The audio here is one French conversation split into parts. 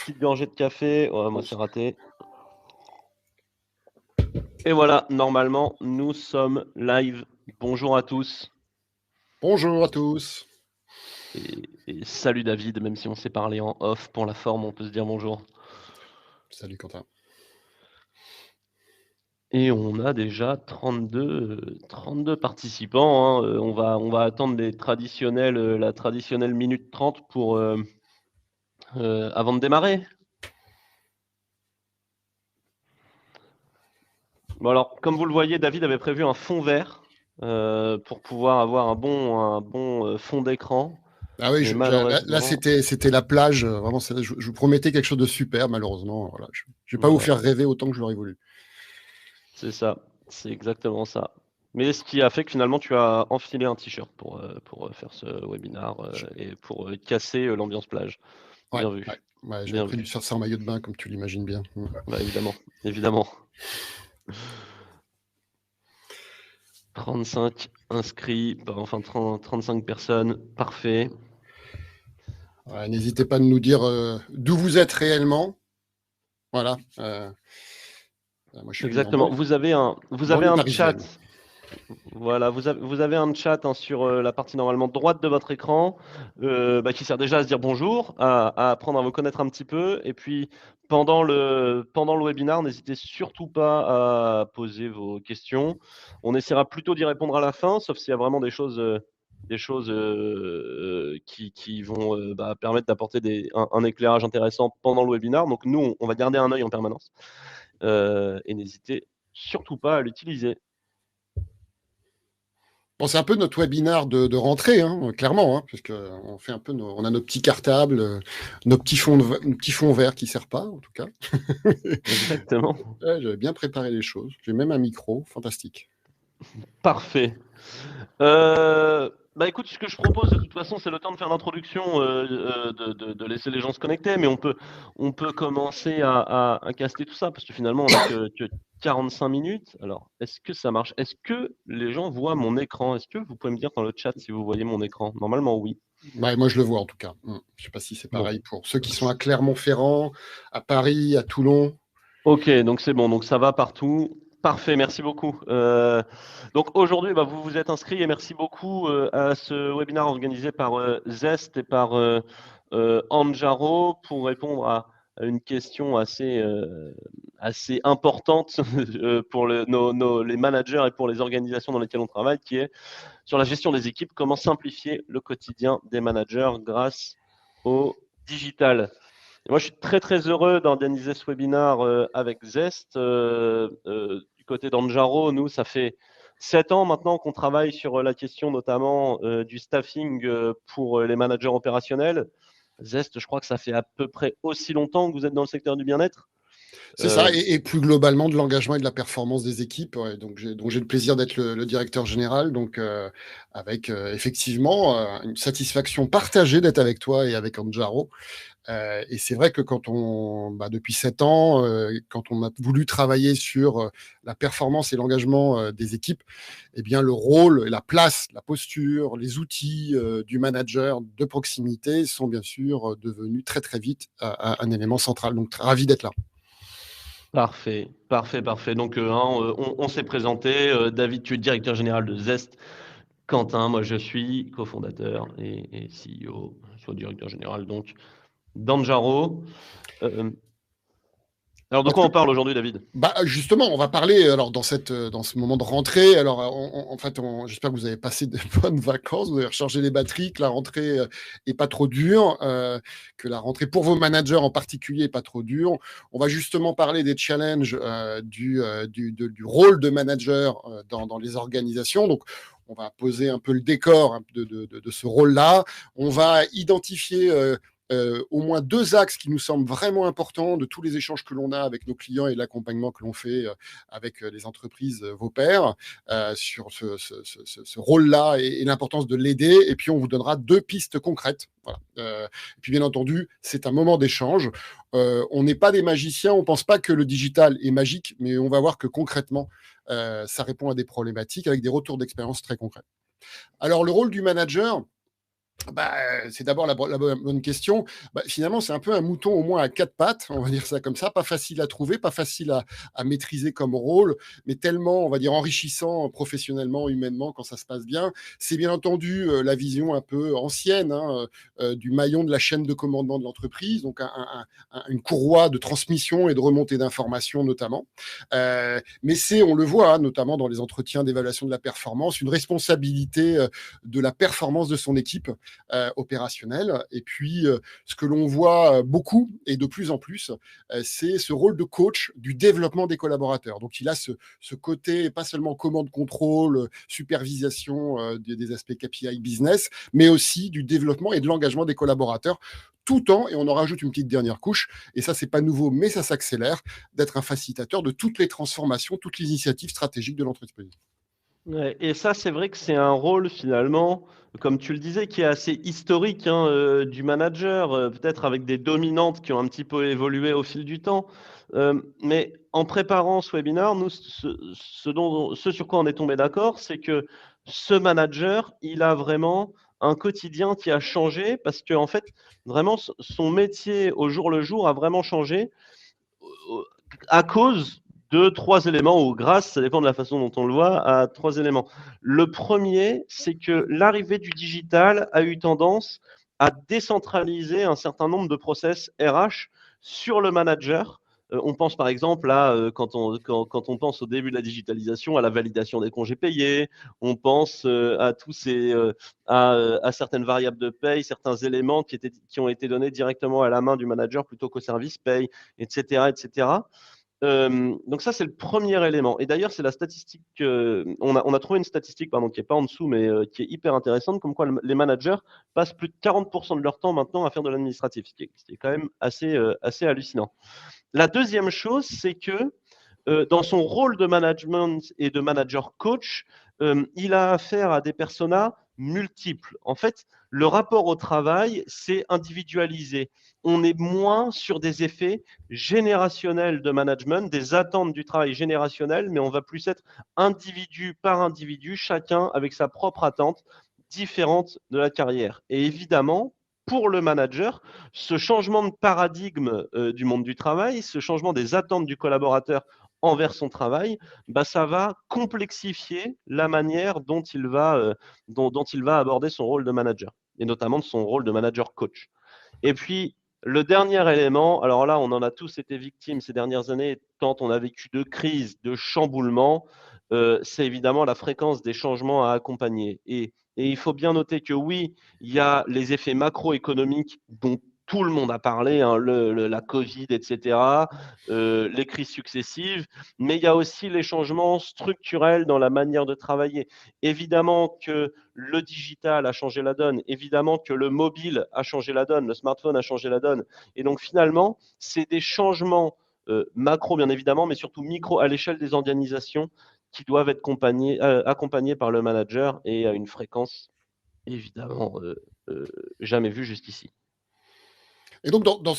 petite gorgée de café. Ouais, moi, c'est raté. Et voilà, normalement, nous sommes live. Bonjour à tous. Bonjour à tous. Et salut David, même si on s'est parlé en off, pour la forme, on peut se dire bonjour. Salut Quentin. Et on a déjà 32 participants, hein. On va attendre la traditionnelle minute 30 avant de démarrer. Bon alors, comme vous le voyez, David avait prévu un fond vert pour pouvoir avoir un bon fond d'écran. Ah oui, Mais là, malheureusement, c'était la plage. Vraiment, je vous promettais quelque chose de super, malheureusement. Voilà, je ne vais pas vous voilà, faire rêver autant que je l'aurais voulu. c'est ça, c'est exactement ça. Mais ce qui a fait que finalement tu as enfilé un t-shirt pour faire ce webinar Je- et pour casser l'ambiance plage. Ouais, Bien vu, ouais, j'avais bien prévu vu. de faire ça en maillot de bain, comme tu l'imagines bien. Bah évidemment, évidemment. 35 inscrits, enfin 35 personnes, parfait. Ouais, n'hésitez pas à nous dire d'où vous êtes réellement. Voilà. Moi, je suis Exactement. Vous avez banlieue un parisienne. chat. Voilà, vous avez un chat sur la partie normalement droite de votre écran qui sert déjà à se dire bonjour, à apprendre à vous connaître un petit peu. Et puis pendant le webinar, n'hésitez surtout pas à poser vos questions. On essaiera plutôt d'y répondre à la fin, sauf s'il y a vraiment des choses qui vont permettre d'apporter un éclairage intéressant pendant le webinar. Donc nous, on va garder un œil en permanence et n'hésitez surtout pas à l'utiliser. Bon, c'est un peu notre webinar de rentrée, hein, clairement, hein, puisque on fait un peu on a nos petits cartables, nos petits fonds verts qui ne servent pas, en tout cas. Exactement. Ouais, j'avais bien préparé les choses. J'ai même un micro, fantastique. Parfait. Bah écoute, ce que je propose de toute façon, c'est le temps de faire l'introduction, de laisser les gens se connecter, mais on peut commencer à caster tout ça, parce que finalement, on n'a que 45 minutes. Alors, est-ce que ça marche? Est-ce que les gens voient mon écran? Est-ce que vous pouvez me dire dans le chat si vous voyez mon écran? Normalement, oui. Ouais, moi, je le vois en tout cas. Je ne sais pas si c'est Bon. pareil pour ceux qui sont à Clermont-Ferrand, à Paris, à Toulon. Ok, donc c'est bon, donc ça va partout. Parfait, merci beaucoup. Donc aujourd'hui, bah, vous vous êtes inscrit et merci beaucoup à ce webinaire organisé par Zest et par Anjaro pour répondre à une question assez importante pour les managers et pour les organisations dans lesquelles on travaille, qui est sur la gestion des équipes, comment simplifier le quotidien des managers grâce au digital. Et moi, je suis très, très heureux d'organiser ce webinaire avec Zest. Du côté d'Anjaro, nous, ça fait 7 ans maintenant qu'on travaille sur la question notamment du staffing pour les managers opérationnels. Zest, je crois que ça fait à peu près aussi longtemps que vous êtes dans le secteur du bien-être. C'est ça, Euh, et plus globalement de l'engagement et de la performance des équipes. Ouais, donc j'ai le plaisir d'être le directeur général, donc avec effectivement une satisfaction partagée d'être avec toi et avec Anjaro. Et c'est vrai que depuis 7 ans, quand on a voulu travailler sur la performance et l'engagement des équipes, eh bien le rôle, la place, la posture, les outils du manager de proximité sont bien sûr devenus très très vite un élément central. Donc ravi d'être là. Parfait, parfait, parfait. Donc, on s'est présenté. David, tu es directeur général de Zest. Quentin, moi, je suis cofondateur et CEO, soit directeur général, donc, d'Anjaro. Euh, alors, de Parce quoi que on parle aujourd'hui, David? Justement, on va parler alors dans ce moment de rentrée. Alors en fait, j'espère que vous avez passé de bonnes vacances, vous avez rechargé les batteries, que la rentrée est pas trop dure, que la rentrée pour vos managers en particulier est pas trop dure. On va justement parler des challenges du rôle de manager dans les organisations. Donc on va poser un peu le décor de ce rôle-là. On va identifier au moins deux axes qui nous semblent vraiment importants de tous les échanges que l'on a avec nos clients et l'accompagnement que l'on fait avec les entreprises, vos pairs, sur ce rôle-là et l'importance de l'aider. Et puis, on vous donnera deux pistes concrètes. Voilà. Et puis, bien entendu, c'est un moment d'échange. On n'est pas des magiciens, on ne pense pas que le digital est magique, mais on va voir que concrètement, ça répond à des problématiques avec des retours d'expérience très concrets. Alors, le rôle du manager, C'est d'abord la bonne question. Finalement, c'est un peu un mouton au moins à quatre pattes, on va dire ça comme ça, pas facile à trouver, pas facile à maîtriser comme rôle, mais tellement, on va dire, enrichissant professionnellement, humainement, quand ça se passe bien. C'est bien entendu la vision un peu ancienne du maillon de la chaîne de commandement de l'entreprise, donc une courroie de transmission et de remontée d'informations notamment. Mais on le voit, notamment dans les entretiens d'évaluation de la performance, une responsabilité de la performance de son équipe opérationnel. Et puis, ce que l'on voit beaucoup et de plus en plus, c'est ce rôle de coach du développement des collaborateurs. Donc, il a ce côté, pas seulement commande, contrôle, supervision des aspects KPI business, mais aussi du développement et de l'engagement des collaborateurs, tout en, et on en rajoute une petite dernière couche, et ça, c'est pas nouveau, mais ça s'accélère, d'être un facilitateur de toutes les transformations, toutes les initiatives stratégiques de l'entreprise. Ouais, et ça, c'est vrai que c'est un rôle finalement, comme tu le disais, qui est assez historique hein, du manager, peut-être avec des dominantes qui ont un petit peu évolué au fil du temps. Mais en préparant ce webinaire, nous, ce sur quoi on est tombé d'accord, c'est que ce manager, il a vraiment un quotidien qui a changé parce que en fait, vraiment, son métier au jour le jour a vraiment changé euh, à cause de trois éléments, ou grâce, ça dépend de la façon dont on le voit, à trois éléments. Le premier, c'est que l'arrivée du digital a eu tendance à décentraliser un certain nombre de process RH sur le manager. On pense par exemple à, quand on pense au début de la digitalisation, à la validation des congés payés, on pense à à certaines variables de paye, certains éléments qui ont été donnés directement à la main du manager plutôt qu'au service paye, etc., etc. Donc ça, c'est le premier élément. Et d'ailleurs, c'est la statistique. On a trouvé une statistique, pardon, qui est pas en dessous, mais qui est hyper intéressante, comme quoi les managers passent plus de 40% de leur temps maintenant à faire de l'administratif, ce qui est quand même assez hallucinant. La deuxième chose, c'est que dans son rôle de management et de manager coach, il a affaire à des personas multiples. En fait, le rapport au travail, c'est individualisé. On est moins sur des effets générationnels de management, des attentes du travail générationnel, mais on va plus être individu par individu, chacun avec sa propre attente différente de la carrière. Et évidemment, pour le manager, ce changement de paradigme du monde du travail, ce changement des attentes du collaborateur envers son travail, ça va complexifier la manière dont dont il va aborder son rôle de manager, et notamment de son rôle de manager coach. Et puis, le dernier élément, alors là, on en a tous été victimes ces dernières années, quand on a vécu de crises, de chamboulements, c'est évidemment la fréquence des changements à accompagner. Et il faut bien noter que oui, il y a les effets macroéconomiques dont tout le monde a parlé, hein, la Covid, etc., les crises successives, mais il y a aussi les changements structurels dans la manière de travailler. Évidemment que le digital a changé la donne, évidemment que le mobile a changé la donne, le smartphone a changé la donne. Et donc finalement, c'est des changements macro, bien évidemment, mais surtout micro à l'échelle des organisations qui doivent être accompagnés par le manager et à une fréquence évidemment jamais vue jusqu'ici. Et donc, dans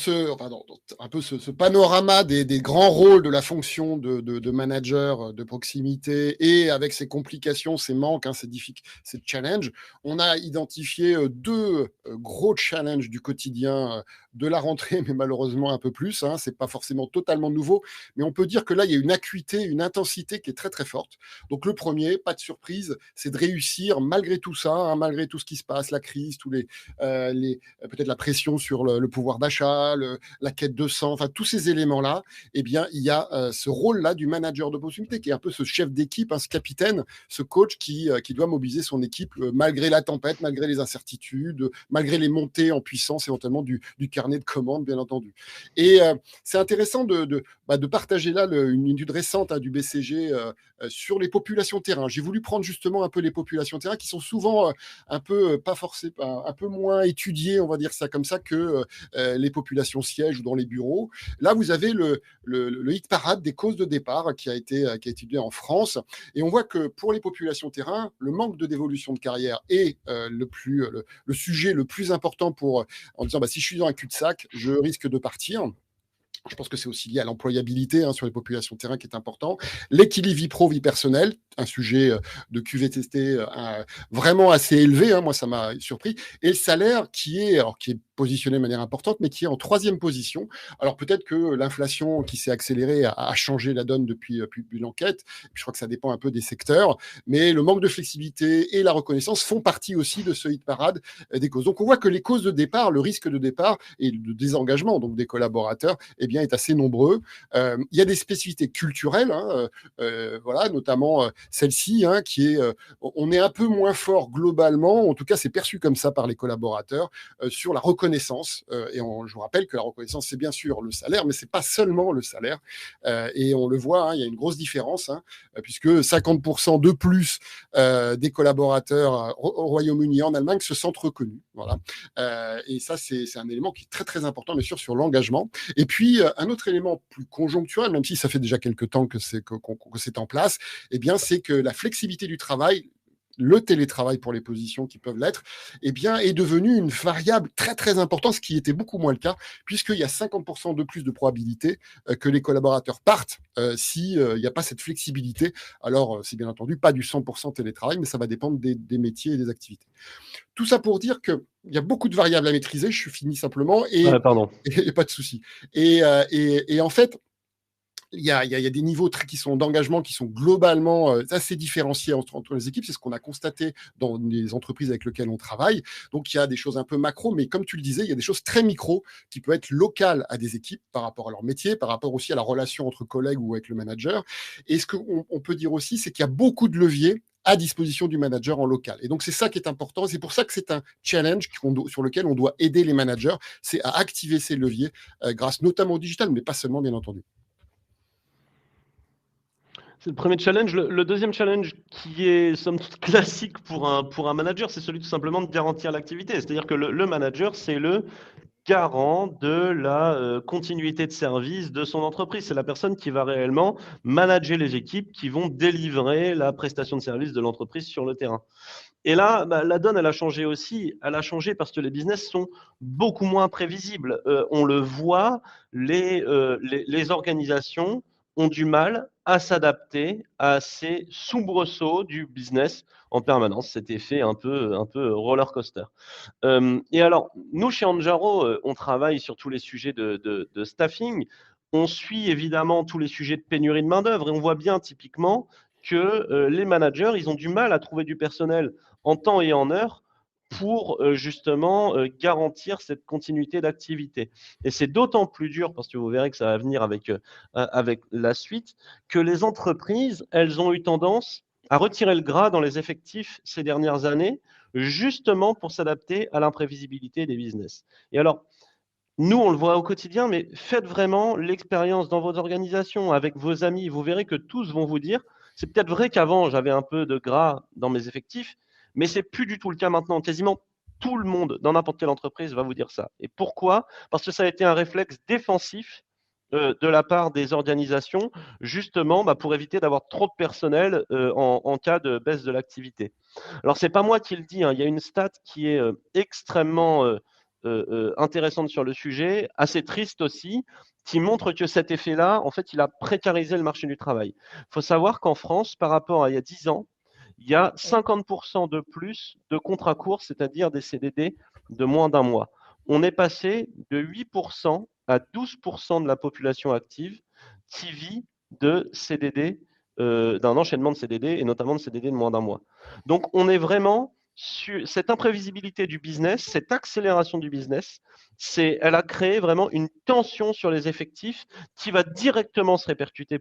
un peu ce panorama des grands rôles de la fonction de manager de proximité et avec ses complications, ses manques, ses challenges, on a identifié deux gros challenges du quotidien de la rentrée, mais malheureusement un peu plus. C'est pas forcément totalement nouveau, mais on peut dire que là, il y a une acuité, une intensité qui est très, très forte. Donc, le premier, pas de surprise, c'est de réussir malgré tout ça, malgré tout ce qui se passe, la crise, peut-être la pression sur le pouvoir d'achat, la quête de sang, enfin tous ces éléments-là, eh bien, il y a ce rôle-là du manager de proximité qui est un peu ce chef d'équipe, ce capitaine, ce coach qui doit mobiliser son équipe malgré la tempête, malgré les incertitudes, malgré les montées en puissance éventuellement du carnet de commandes, bien entendu. Et c'est intéressant de partager là une étude récente du BCG sur les populations terrain. J'ai voulu prendre justement un peu les populations terrain qui sont souvent un peu pas forcément, un peu moins étudiées, on va dire ça comme ça, que les populations sièges ou dans les bureaux. Là, vous avez le hit parade des causes de départ qui a été étudié en France. Et on voit que pour les populations terrain, le manque de dévolution de carrière est le sujet le plus important en disant si je suis dans un cul-de-sac, je risque de partir. Je pense que c'est aussi lié à l'employabilité sur les populations de terrain qui est important. L'équilibre vie pro, vie personnelle, un sujet de QVTT vraiment assez élevé, moi ça m'a surpris. Et le salaire qui est positionné de manière importante, mais qui est en troisième position. Alors peut-être que l'inflation qui s'est accélérée a changé la donne depuis l'enquête. Je crois que ça dépend un peu des secteurs, mais le manque de flexibilité et la reconnaissance font partie aussi de ce hit parade des causes. Donc on voit que les causes de départ, le risque de départ et de désengagement donc des collaborateurs, est assez nombreux. Il y a des spécificités culturelles, voilà, notamment celle-ci, qui est, on est un peu moins fort globalement, en tout cas c'est perçu comme ça par les collaborateurs, sur la reconnaissance. Je vous rappelle que la reconnaissance, c'est bien sûr le salaire, mais c'est pas seulement le salaire. Et on le voit, il y a une grosse différence, puisque 50% de plus des collaborateurs au Royaume-Uni et en Allemagne se sentent reconnus. Voilà. Et ça, c'est un élément qui est très très important, bien sûr, sur l'engagement. Et puis, un autre élément plus conjoncturel, même si ça fait déjà quelques temps que c'est en place, c'est que la flexibilité du travail, le télétravail pour les positions qui peuvent l'être, est devenu une variable très très importante, ce qui était beaucoup moins le cas, puisqu'il y a 50% de plus de probabilité que les collaborateurs partent s'il n'y a pas cette flexibilité. Alors, c'est bien entendu pas du 100% télétravail, mais ça va dépendre des métiers et des activités. Tout ça pour dire qu'il y a beaucoup de variables à maîtriser. Je finis simplement et pas de souci. Et en fait, il y a des niveaux qui sont d'engagement qui sont globalement assez différenciés entre les équipes. C'est ce qu'on a constaté dans les entreprises avec lesquelles on travaille. Donc, il y a des choses un peu macro, mais comme tu le disais, il y a des choses très micro qui peuvent être locales à des équipes par rapport à leur métier, par rapport aussi à la relation entre collègues ou avec le manager. Et ce qu'on peut dire aussi, c'est qu'il y a beaucoup de leviers à disposition du manager en local. Et donc, c'est ça qui est important. C'est pour ça que c'est un challenge sur lequel on doit aider les managers. C'est à activer ces leviers grâce notamment au digital, mais pas seulement, bien entendu. C'est le premier challenge. Le deuxième challenge qui est somme toute classique pour un manager, c'est celui tout simplement de garantir l'activité. C'est-à-dire que le manager, c'est le garant de la continuité de service de son entreprise. C'est la personne qui va réellement manager les équipes qui vont délivrer la prestation de service de l'entreprise sur le terrain. Et là, la donne, elle a changé aussi. Elle a changé parce que les business sont beaucoup moins prévisibles. On le voit, les organisations ont du mal à s'adapter à ces soubresauts du business en permanence, cet effet un peu roller coaster. Et alors, nous, chez Anjaro, on travaille sur tous les sujets de staffing. On suit évidemment tous les sujets de pénurie de main-d'œuvre et on voit bien typiquement que les managers, ils ont du mal à trouver du personnel en temps et en heure pour justement garantir cette continuité d'activité. Et c'est d'autant plus dur, parce que vous verrez que ça va venir avec la suite, que les entreprises, elles ont eu tendance à retirer le gras dans les effectifs ces dernières années, justement pour s'adapter à l'imprévisibilité des business. Et alors, nous, on le voit au quotidien, mais faites vraiment l'expérience dans vos organisations, avec vos amis. Vous verrez que tous vont vous dire, c'est peut-être vrai qu'avant, j'avais un peu de gras dans mes effectifs, mais c'est plus du tout le cas maintenant. Quasiment tout le monde, dans n'importe quelle entreprise, va vous dire ça. Et pourquoi? Parce que ça a été un réflexe défensif de la part des organisations, justement pour éviter d'avoir trop de personnel en cas de baisse de l'activité. Alors, ce n'est pas moi qui le dis, il y a une stat qui est extrêmement intéressante sur le sujet, assez triste aussi, qui montre que cet effet-là, en fait, il a précarisé le marché du travail. Il faut savoir qu'en France, par rapport à il y a 10 ans, il y a 50% de plus de contrats courts, c'est-à-dire des CDD de moins d'un mois. On est passé de 8% à 12% de la population active qui vit de CDD, d'un enchaînement de CDD et notamment de CDD de moins d'un mois. Donc, on est vraiment sur cette imprévisibilité du business, cette accélération du business, elle a créé vraiment une tension sur les effectifs qui va directement se répercuter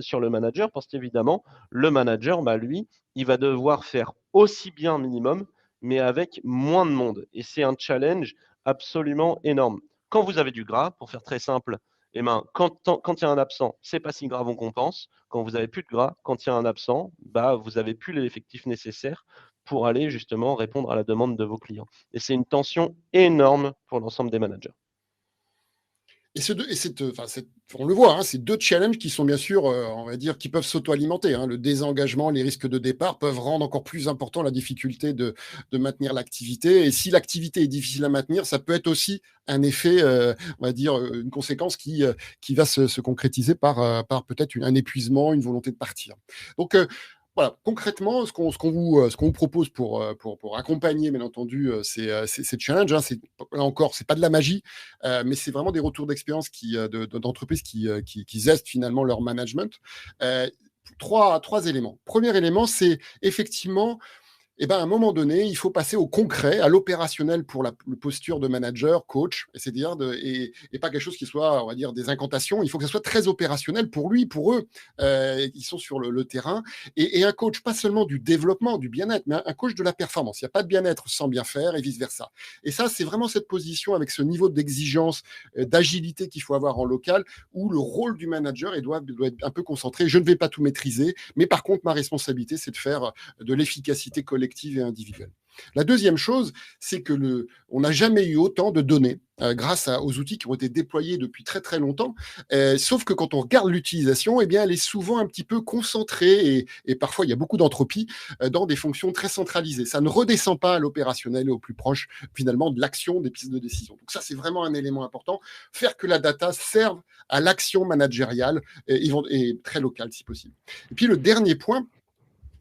sur le manager, parce qu'évidemment, le manager, lui, il va devoir faire aussi bien minimum, mais avec moins de monde. Et c'est un challenge absolument énorme. Quand vous avez du gras, pour faire très simple, quand il y a un absent, c'est pas si grave, on compense. Quand vous avez plus de gras, quand il y a un absent, vous n'avez plus l'effectif nécessaire pour aller justement répondre à la demande de vos clients. Et c'est une tension énorme pour l'ensemble des managers. On le voit, hein, c'est deux challenges qui sont bien sûr, on va dire, qui peuvent s'auto-alimenter, hein. Le désengagement, les risques de départ peuvent rendre encore plus important la difficulté de maintenir l'activité. Et si l'activité est difficile à maintenir, ça peut être aussi un effet, on va dire, une conséquence qui va se concrétiser par peut-être un épuisement, une volonté de partir. Donc, voilà, concrètement, ce qu'on vous propose pour accompagner, bien entendu, ces challenges, hein, là encore, c'est pas de la magie, mais c'est vraiment des retours d'expérience d'entreprises qui zestent finalement leur management. Euh, trois éléments. Premier élément, c'est effectivement à un moment donné, il faut passer au concret, à l'opérationnel pour la posture de manager, coach, c'est-à-dire et pas quelque chose qui soit, on va dire, des incantations. Il faut que ça soit très opérationnel pour lui, pour eux. Ils sont sur le terrain. Et un coach, pas seulement du développement, du bien-être, mais un coach de la performance. Il n'y a pas de bien-être sans bien faire et vice-versa. Et ça, c'est vraiment cette position avec ce niveau d'exigence, d'agilité qu'il faut avoir en local, où le rôle du manager doit être un peu concentré. Je ne vais pas tout maîtriser, mais par contre, ma responsabilité, c'est de faire de l'efficacité collective et individuelle. La deuxième chose, c'est que on n'a jamais eu autant de données grâce aux outils qui ont été déployés depuis très très longtemps. Sauf que quand on regarde l'utilisation, elle est souvent un petit peu concentrée et parfois il y a beaucoup d'entropie dans des fonctions très centralisées. Ça ne redescend pas à l'opérationnel et au plus proche finalement de l'action des pistes de décision. Donc ça, c'est vraiment un élément important. Faire que la data serve à l'action managériale et très locale si possible. Et puis le dernier point,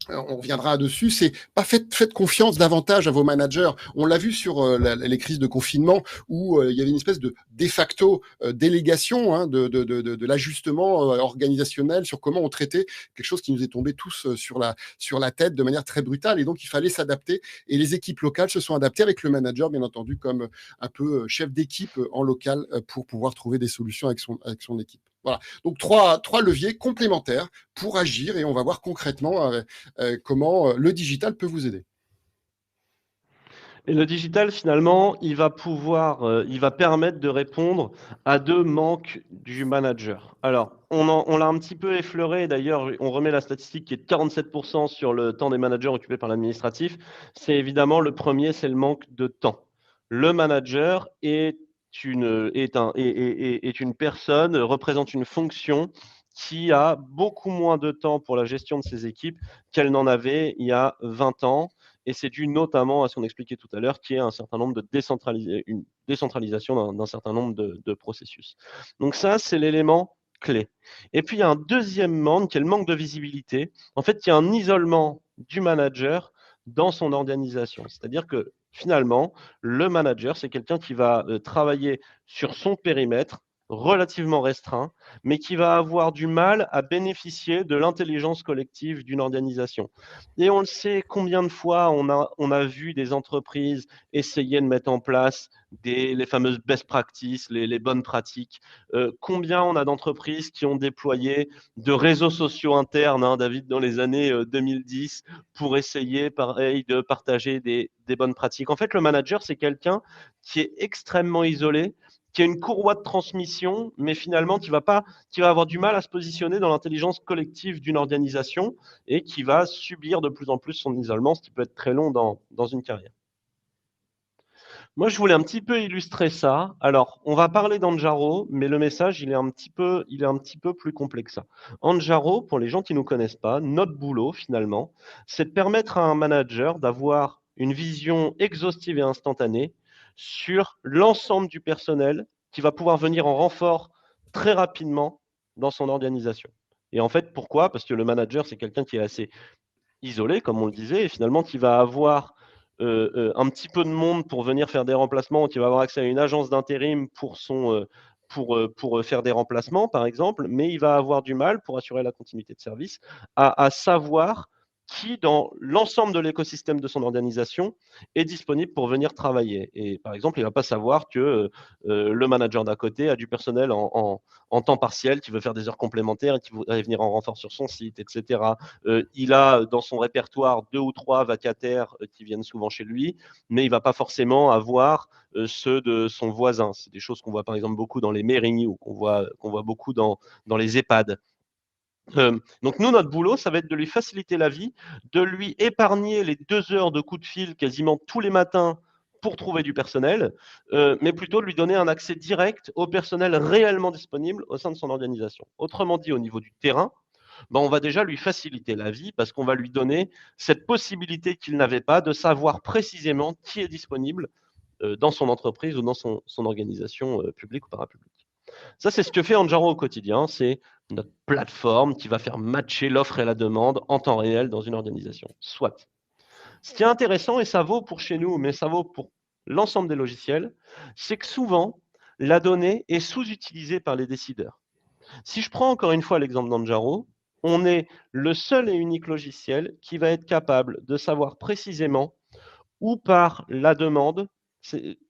on reviendra dessus, c'est pas faites confiance davantage à vos managers. On l'a vu sur les crises de confinement où il y avait une espèce de facto délégation, hein, de l'ajustement organisationnel sur comment on traitait quelque chose qui nous est tombé tous sur la tête de manière très brutale. Et donc, il fallait s'adapter. Et les équipes locales se sont adaptées avec le manager, bien entendu, comme un peu chef d'équipe en local pour pouvoir trouver des solutions avec son équipe. Voilà. Donc, trois leviers complémentaires pour agir et on va voir concrètement comment le digital peut vous aider. Et le digital, finalement, il va permettre de répondre à deux manques du manager. Alors, on l'a un petit peu effleuré. D'ailleurs, on remet la statistique qui est de 47% sur le temps des managers occupés par l'administratif. C'est évidemment le premier, c'est le manque de temps. Le manager est une personne, représente une fonction qui a beaucoup moins de temps pour la gestion de ses équipes qu'elle n'en avait il y a 20 ans. Et c'est dû notamment à ce qu'on expliquait tout à l'heure, qui est une décentralisation d'un certain nombre de processus. Donc ça, c'est l'élément clé. Et puis, il y a un deuxième manque, qui est le manque de visibilité. En fait, il y a un isolement du manager dans son organisation. C'est-à-dire que finalement, le manager, c'est quelqu'un qui va travailler sur son périmètre relativement restreint, mais qui va avoir du mal à bénéficier de l'intelligence collective d'une organisation. Et on le sait, combien de fois on a vu des entreprises essayer de mettre en place les fameuses best practices, les bonnes pratiques. Combien on a d'entreprises qui ont déployé de réseaux sociaux internes, hein, David, dans les années 2010, pour essayer, pareil, de partager des bonnes pratiques. En fait, le manager, c'est quelqu'un qui est extrêmement isolé, qui a une courroie de transmission, mais finalement qui va avoir du mal à se positionner dans l'intelligence collective d'une organisation et qui va subir de plus en plus son isolement, ce qui peut être très long dans une carrière. Moi, je voulais un petit peu illustrer ça. Alors, on va parler d'Anjaro, mais le message, il est un petit peu plus complexe que ça. Anjaro, pour les gens qui ne nous connaissent pas, notre boulot, finalement, c'est de permettre à un manager d'avoir une vision exhaustive et instantanée sur l'ensemble du personnel qui va pouvoir venir en renfort très rapidement dans son organisation. Et en fait, pourquoi? Parce que le manager, c'est quelqu'un qui est assez isolé, comme on le disait, et finalement qui va avoir un petit peu de monde pour venir faire des remplacements, qui va avoir accès à une agence d'intérim pour faire des remplacements, par exemple, mais il va avoir du mal, pour assurer la continuité de service, à savoir qui, dans l'ensemble de l'écosystème de son organisation, est disponible pour venir travailler. Et par exemple, il ne va pas savoir que le manager d'à côté a du personnel en temps partiel qui veut faire des heures complémentaires et qui voudrait venir en renfort sur son site, etc. Il a dans son répertoire 2 ou 3 vacataires qui viennent souvent chez lui, mais il ne va pas forcément avoir ceux de son voisin. C'est des choses qu'on voit par exemple beaucoup dans les mairies ou qu'on voit beaucoup dans les EHPAD. Donc nous, notre boulot, ça va être de lui faciliter la vie, de lui épargner les 2 heures de coup de fil quasiment tous les matins pour trouver du personnel, mais plutôt de lui donner un accès direct au personnel réellement disponible au sein de son organisation. Autrement dit, au niveau du terrain, ben, on va déjà lui faciliter la vie parce qu'on va lui donner cette possibilité qu'il n'avait pas de savoir précisément qui est disponible dans son entreprise ou dans son organisation publique ou parapublique. Ça, c'est ce que fait Anjaro au quotidien. C'est notre plateforme qui va faire matcher l'offre et la demande en temps réel dans une organisation. Soit. Ce qui est intéressant, et ça vaut pour chez nous, mais ça vaut pour l'ensemble des logiciels, c'est que souvent, la donnée est sous-utilisée par les décideurs. Si je prends encore une fois l'exemple d'Anjaro, on est le seul et unique logiciel qui va être capable de savoir précisément où part la demande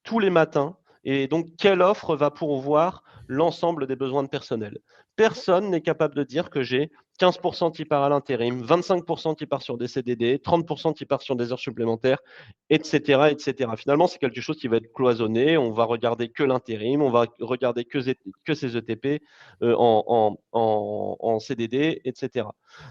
tous les matins et donc quelle offre va pourvoir l'ensemble des besoins de personnel. Personne n'est capable de dire que j'ai 15% qui part à l'intérim, 25% qui part sur des CDD, 30% qui part sur des heures supplémentaires, etc., etc. Finalement, c'est quelque chose qui va être cloisonné. On va regarder que l'intérim, on va regarder que ces ETP en CDD, etc.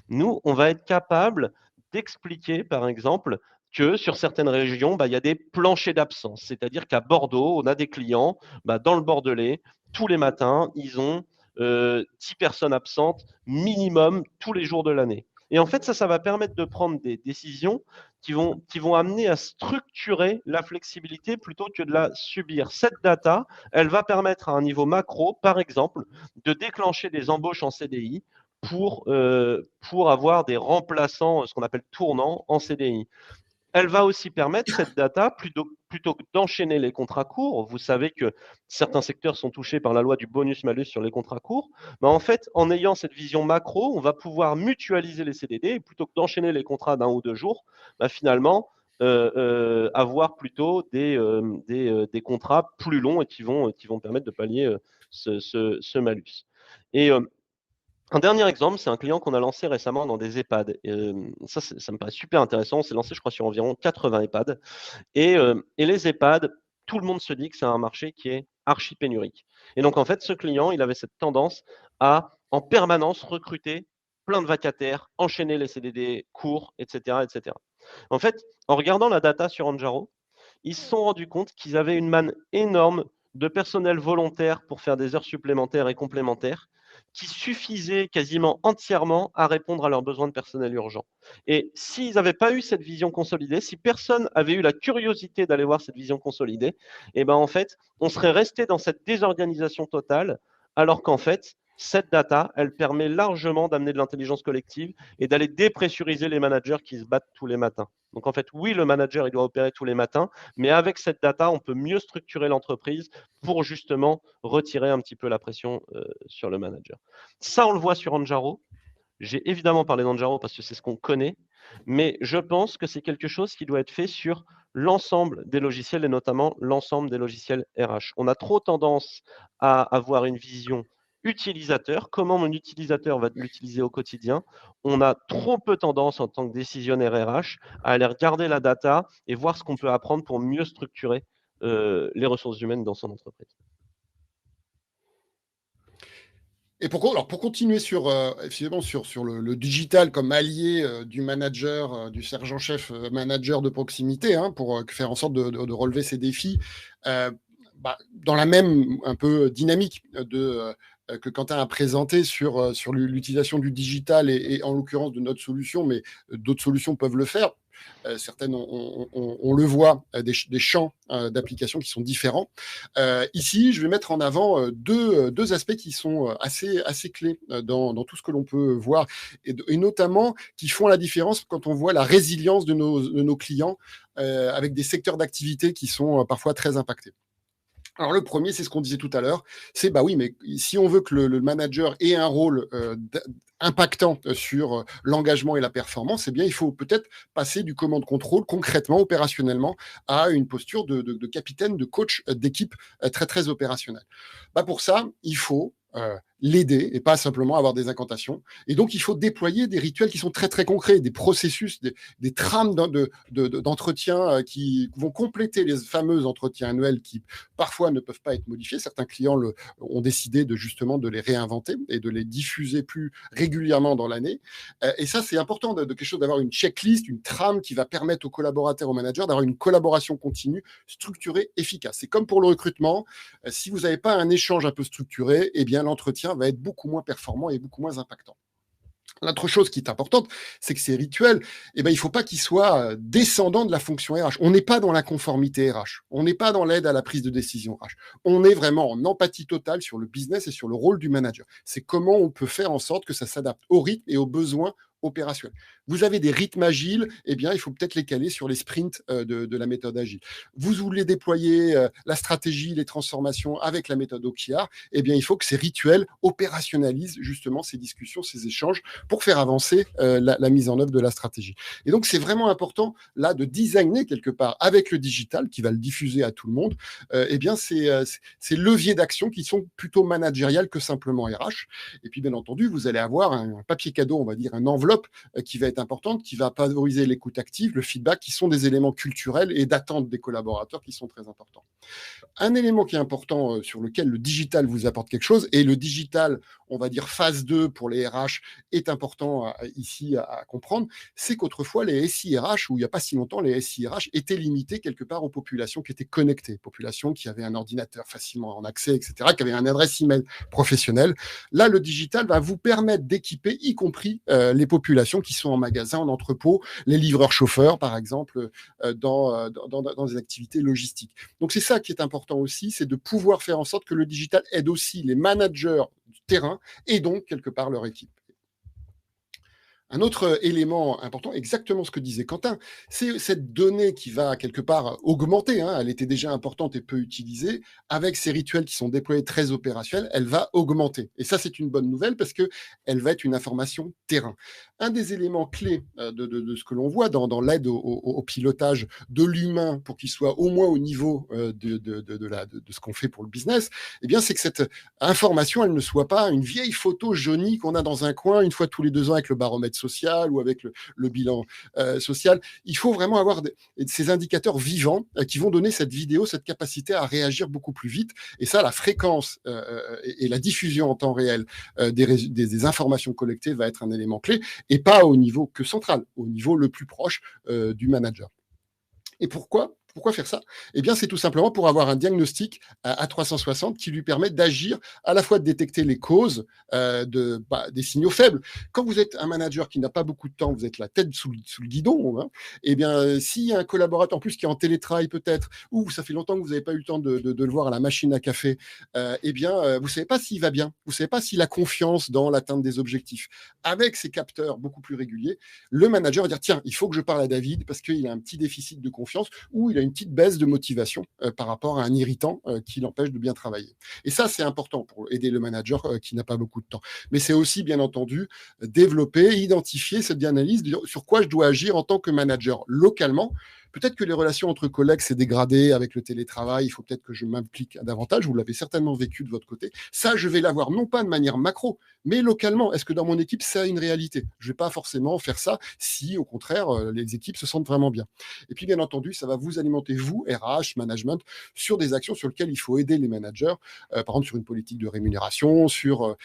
Nous, on va être capable d'expliquer, par exemple, que sur certaines régions, il y a des planchers d'absence. C'est-à-dire qu'à Bordeaux, on a des clients, dans le Bordelais, tous les matins, ils ont 10 personnes absentes minimum tous les jours de l'année. Et en fait, ça va permettre de prendre des décisions qui vont amener à structurer la flexibilité plutôt que de la subir. Cette data, elle va permettre à un niveau macro, par exemple, de déclencher des embauches en CDI pour avoir des remplaçants, ce qu'on appelle tournants en CDI. Elle va aussi permettre, cette data, plutôt que d'enchaîner les contrats courts, vous savez que certains secteurs sont touchés par la loi du bonus-malus sur les contrats courts, en fait, en ayant cette vision macro, on va pouvoir mutualiser les CDD et plutôt que d'enchaîner les contrats d'un ou deux jours, finalement, avoir plutôt des contrats plus longs et qui vont permettre de pallier ce malus. Et un dernier exemple, c'est un client qu'on a lancé récemment dans des EHPAD. Ça me paraît super intéressant. On s'est lancé, je crois, sur environ 80 EHPAD. Et les EHPAD, tout le monde se dit que c'est un marché qui est archi pénurique. Et donc, en fait, ce client, il avait cette tendance à, en permanence, recruter plein de vacataires, enchaîner les CDD courts, etc., etc. En fait, en regardant la data sur Anjaro, ils se sont rendus compte qu'ils avaient une manne énorme de personnel volontaire pour faire des heures supplémentaires et complémentaires qui suffisait quasiment entièrement à répondre à leurs besoins de personnel urgent. Et s'ils n'avaient pas eu cette vision consolidée, si personne avait eu la curiosité d'aller voir cette vision consolidée, en fait, on serait resté dans cette désorganisation totale, alors qu'en fait, cette data, elle permet largement d'amener de l'intelligence collective et d'aller dépressuriser les managers qui se battent tous les matins. Donc en fait, oui, le manager, il doit opérer tous les matins, mais avec cette data, on peut mieux structurer l'entreprise pour justement retirer un petit peu la pression sur le manager. Ça, on le voit sur Anjaro. J'ai évidemment parlé d'Anjaro parce que c'est ce qu'on connaît, mais je pense que c'est quelque chose qui doit être fait sur l'ensemble des logiciels et notamment l'ensemble des logiciels RH. On a trop tendance à avoir une vision utilisateur, comment mon utilisateur va l'utiliser au quotidien. On a trop peu tendance en tant que décisionnaire RH à aller regarder la data et voir ce qu'on peut apprendre pour mieux structurer les ressources humaines dans son entreprise. Et pour continuer sur le digital comme allié du manager, du sergent-chef manager de proximité, pour faire en sorte de relever ces défis, dans la même un peu dynamique que Quentin a présenté sur l'utilisation du digital et en l'occurrence de notre solution, mais d'autres solutions peuvent le faire. Certaines, on le voit, des champs d'application qui sont différents. Ici, je vais mettre en avant deux aspects qui sont assez clés dans tout ce que l'on peut voir, et notamment qui font la différence quand on voit la résilience de nos clients avec des secteurs d'activité qui sont parfois très impactés. Alors le premier, c'est ce qu'on disait tout à l'heure, c'est oui, mais si on veut que le manager ait un rôle impactant sur l'engagement et la performance, eh bien il faut peut-être passer du commande-contrôle concrètement, opérationnellement, à une posture de capitaine, de coach d'équipe très très opérationnelle. Pour ça, il faut l'aider et pas simplement avoir des incantations. Et donc, il faut déployer des rituels qui sont très, très concrets, des processus, des trames d'entretien qui vont compléter les fameux entretiens annuels qui parfois ne peuvent pas être modifiés. Certains clients ont décidé justement de les réinventer et de les diffuser plus régulièrement dans l'année. Et ça, c'est important de quelque chose, d'avoir une checklist, une trame qui va permettre aux collaborateurs, aux managers d'avoir une collaboration continue, structurée, efficace. C'est comme pour le recrutement. Si vous n'avez pas un échange un peu structuré, eh bien, l'entretien va être beaucoup moins performant et beaucoup moins impactant. L'autre chose qui est importante, c'est que ces rituels, il ne faut pas qu'ils soient descendants de la fonction RH. On n'est pas dans la conformité RH. On n'est pas dans l'aide à la prise de décision RH. On est vraiment en empathie totale sur le business et sur le rôle du manager. C'est comment on peut faire en sorte que ça s'adapte au rythme et aux besoins opérationnels. Vous avez des rythmes agiles, il faut peut-être les caler sur les sprints de la méthode agile. Vous voulez déployer la stratégie, les transformations avec la méthode OKR, il faut que ces rituels opérationnalisent justement ces discussions, ces échanges pour faire avancer la mise en œuvre de la stratégie. Et donc, c'est vraiment important là de designer quelque part avec le digital qui va le diffuser à tout le monde, ces leviers d'action qui sont plutôt managériales que simplement RH. Et puis, bien entendu, vous allez avoir un papier cadeau, on va dire, un enveloppe qui va être importante, qui va favoriser l'écoute active, le feedback, qui sont des éléments culturels et d'attente des collaborateurs qui sont très importants. Un élément qui est important sur lequel le digital vous apporte quelque chose, et le digital, on va dire phase 2 pour les RH, est important ici à comprendre, c'est qu'autrefois, les SIRH, où il n'y a pas si longtemps, les SIRH étaient limités quelque part aux populations qui étaient connectées, populations qui avaient un ordinateur facilement en accès, etc., qui avaient une adresse email professionnelle. Là, le digital va vous permettre d'équiper, y compris les populations qui sont en magasin, en entrepôt, les livreurs-chauffeurs, par exemple, dans des activités logistiques. Donc, c'est ça qui est important aussi, c'est de pouvoir faire en sorte que le digital aide aussi les managers du terrain et donc, quelque part, leur équipe. Un autre élément important, exactement ce que disait Quentin, c'est cette donnée qui va quelque part augmenter, elle était déjà importante et peu utilisée, avec ces rituels qui sont déployés très opérationnels, elle va augmenter. Et ça, c'est une bonne nouvelle parce qu'elle va être une information terrain. Un des éléments clés de ce que l'on voit dans l'aide au pilotage de l'humain pour qu'il soit au moins au niveau de ce qu'on fait pour le business, c'est que cette information, elle ne soit pas une vieille photo jaunie qu'on a dans un coin une fois tous les 2 ans avec le baromètre social ou avec le bilan social. Il faut vraiment avoir ces indicateurs vivants qui vont donner cette vidéo, cette capacité à réagir beaucoup plus vite. Et ça, la fréquence et la diffusion en temps réel des informations collectées va être un élément clé, et pas au niveau que central, au niveau le plus proche du manager. Et pourquoi faire ça ? C'est tout simplement pour avoir un diagnostic à 360 qui lui permet d'agir, à la fois de détecter les causes des signaux faibles. Quand vous êtes un manager qui n'a pas beaucoup de temps, vous êtes la tête sous le guidon, s'il y a un collaborateur en plus qui est en télétravail peut-être, ou ça fait longtemps que vous n'avez pas eu le temps de le voir à la machine à café, vous ne savez pas s'il va bien, vous ne savez pas s'il a confiance dans l'atteinte des objectifs. Avec ces capteurs beaucoup plus réguliers, le manager va dire, tiens, il faut que je parle à David parce qu'il a un petit déficit de confiance, ou il a une petite baisse de motivation par rapport à un irritant qui l'empêche de bien travailler. Et ça, c'est important pour aider le manager qui n'a pas beaucoup de temps. Mais c'est aussi, bien entendu, développer, identifier cette analyse sur quoi je dois agir en tant que manager localement. Peut-être que les relations entre collègues s'est dégradées avec le télétravail, il faut peut-être que je m'implique davantage, vous l'avez certainement vécu de votre côté. Ça, je vais l'avoir non pas de manière macro, mais localement. Est-ce que dans mon équipe, ça a une réalité ? Je ne vais pas forcément faire ça si, au contraire, les équipes se sentent vraiment bien. Et puis, bien entendu, ça va vous alimenter, vous, RH, management, sur des actions sur lesquelles il faut aider les managers, par exemple sur une politique de rémunération, sur